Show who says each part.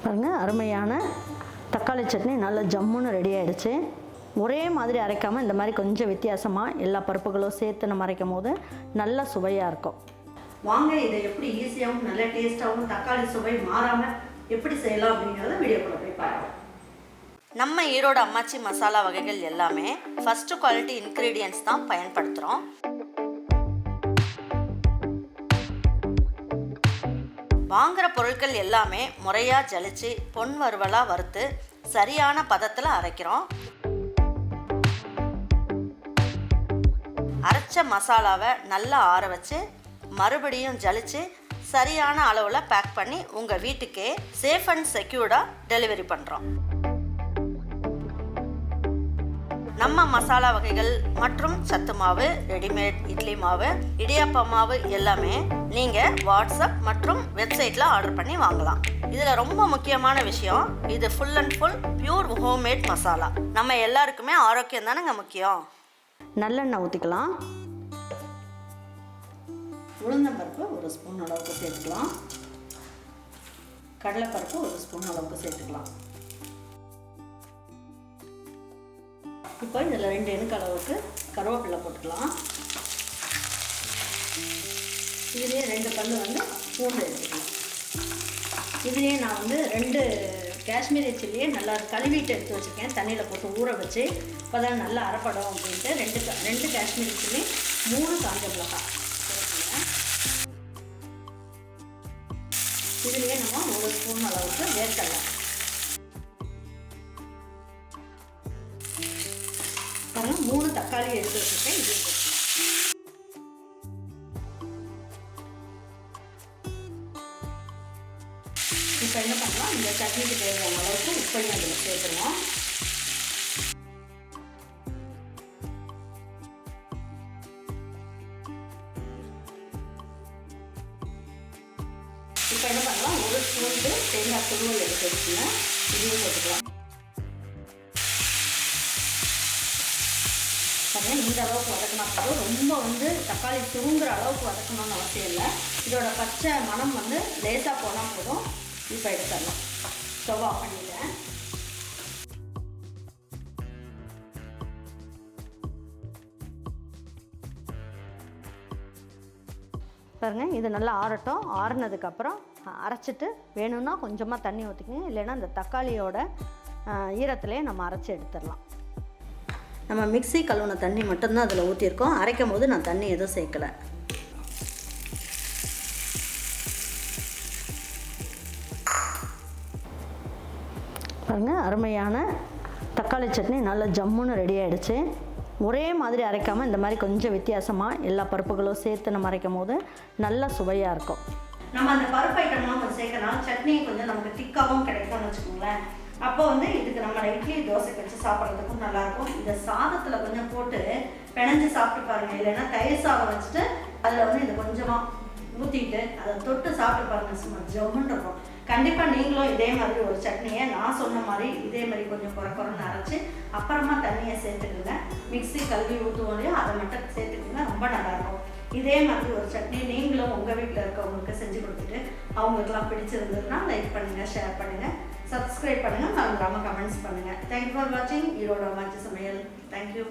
Speaker 1: பாருங்கள், அருமையான தக்காளி சட்னி நல்ல ஜம்முன்னு ரெடி ஆகிடுச்சு. ஒரே மாதிரி அரைக்காமல் இந்த மாதிரி கொஞ்சம் வித்தியாசமாக எல்லா பருப்புகளும் சேர்த்து நம்ம அரைக்கும் போது நல்ல சுவையாக இருக்கும். வாங்க, இதை எப்படி ஈஸியாகவும் நல்ல டேஸ்ட்டாகவும் தக்காளி சுவை மாறாமல் எப்படி செய்யலாம் அப்படிங்கிறத வீடியோக்குள்ள போய் பார்க்கலாம். நம்ம ஈரோடு அம்மாச்சி மசாலா வகைகள் எல்லாமே ஃபஸ்ட்டு குவாலிட்டி இன்க்ரீடியன்ட்ஸ் தான் பயன்படுத்துகிறோம். வாங்குகிற பொருட்கள் எல்லாமே முறையாக ஜலிச்சு பொன் வறுவலாக வறுத்து சரியான பதத்தில் அரைக்கிறோம். அரைச்ச மசாலாவை நல்லா ஆற வச்சு மறுபடியும் ஜலிச்சு சரியான அளவில் பேக் பண்ணி உங்கள் வீட்டுக்கே சேஃப் அண்ட் செக்யூர்டாக டெலிவரி பண்ணுறோம். நம்ம மசாலா வகைகள் மற்றும் சத்து மாவு, ரெடிமேட் இட்லி மாவு, இடியாப்ப மாவு எல்லாமே நீங்கள் வாட்ஸ்அப் மற்றும் வெப்சைட்டில் ஆர்டர் பண்ணி வாங்கலாம். இதில் ரொம்ப முக்கியமான விஷயம், இது full and full pure homemade masala. நம்ம எல்லாருக்குமே ஆரோக்கியம் தானேங்க முக்கியம். நல்லெண்ணெய் ஊற்றிக்கலாம். உளுந்தம்பருப்பு 1 ஸ்பூன் அளவுக்கு சேர்த்துக்கலாம். கடலைப்பருப்பு 1 ஸ்பூன் அளவுக்கு சேர்த்துக்கலாம். இப்போ இதில் 2 எண்ணுக்கு அளவுக்கு கருவேப்பிலை போட்டுக்கலாம். இதுலேயே 2 பல் பூண்டு எடுத்துக்கலாம். இதுலேயே நான் 2 காஷ்மீரி சில்லியை நல்லா கழுவிட்டு எடுத்து வச்சுருக்கேன். தண்ணியில் போட்டு ஊற வச்சு இப்போ தான் நல்லா அரைப்படும் அப்படின்ட்டு 2 காஷ்மீரி சில்லி, 3 காஞ்ச மிளகாய் போட்டுக்கலாம். இதுலேயே நம்ம 1 ஸ்பூன் அளவுக்கு வேர்க்கடலை, 3 தக்காளி எடுத்து வச்சுருக்கேன். இது இப்போ என்ன பண்ணலாம், இந்த சட்னிக்கு தேவையான அளவுக்கு உப்பையும் அதில் சேர்த்துருவோம். இப்போ என்ன பண்ணலாம், 1 ஸ்பூன் தேங்காய் துருவல் எடுத்து வச்சுக்கலாம். இதையும் போட்டுக்கலாம். இந்த அளவுக்கு வதக்கினா போதும். ரொம்ப தக்காளி சுருங்குற அளவுக்கு வதக்கணும்னு அவசியம் இல்லை. இதோட பச்சை மனம் லேசாக போனால் போதும். இப்போ எடுத்துடலாம். ஸ்டவ் ஆஃப் பண்ணிட்டேன். பாருங்கள், இது நல்லா ஆறட்டும். ஆறுனதுக்கப்புறம் அரைச்சிட்டு வேணும்னா கொஞ்சமாக தண்ணி ஊற்றிக்கங்க. இல்லைன்னா இந்த தக்காளியோட ஈரத்துலேயே நம்ம அரைச்சி எடுத்துடலாம். நம்ம மிக்ஸி கழுவுன தண்ணி மட்டும்தான் அதில் ஊற்றிருக்கோம். அரைக்கும் போது நான் தண்ணி எதுவும் சேர்க்கலை. பாருங்கள், அருமையான தக்காளி சட்னி நல்ல ஜம்முன்னு ரெடி ஆகிடுச்சு. ஒரே மாதிரி அரைக்காமல் இந்த மாதிரி கொஞ்சம் வித்தியாசமாக எல்லா பருப்புகளும் சேர்த்து நம்ம அரைக்கும் போது நல்ல சுவையாக இருக்கும். நம்ம அந்த பருப்பு ஐட்டம்லாம் கொஞ்சம் சேர்க்கலாம். சட்னி கொஞ்சம் நமக்கு திக்காகவும் கிடைக்கும்னு வச்சுக்கோங்களேன். அப்போ இதுக்கு நம்ம இட்லி தோசைக்கு வச்சு சாப்பிட்றதுக்கும் நல்லாயிருக்கும். இந்த சாதத்தில் கொஞ்சம் போட்டு பிணைஞ்சு சாப்பிட்டு பாருங்கள். இல்லைன்னா தயிர் சாதம் வச்சுட்டு அதில் இதை கொஞ்சமாக ஊற்றிட்டு அதை தொட்டு சாப்பிட்டு பாருங்கள். சும்மா ஜம்முன்னு இருக்கும். கண்டிப்பாக நீங்களும் இதே மாதிரி ஒரு சட்னியை நான் சொன்ன மாதிரி இதே மாதிரி கொஞ்சம் குறைன்னு அரைச்சி அப்புறமா தண்ணியை சேர்த்துக்குங்க. மிக்ஸி கழுவி ஊற்றுவோம் இல்லையோ அதை மட்டும் சேர்த்துக்குங்க. ரொம்ப நல்லாயிருக்கும். இதே மாதிரி ஒரு சட்னி நீங்களும் உங்கள் வீட்டில் இருக்கவங்களுக்கு செஞ்சு கொடுத்துட்டு அவங்களுக்குலாம் பிடிச்சிருந்ததுன்னா லைக் பண்ணுங்கள், ஷேர் பண்ணுங்கள், சப்ஸ்கிரைப் பண்ணுங்கள், மறந்துடாமல் கமெண்ட்ஸ் பண்ணுங்கள். தேங்க்யூ ஃபார் வாட்சிங் ஈரோடு அம்மாச்சி சமையல். தேங்க்யூ.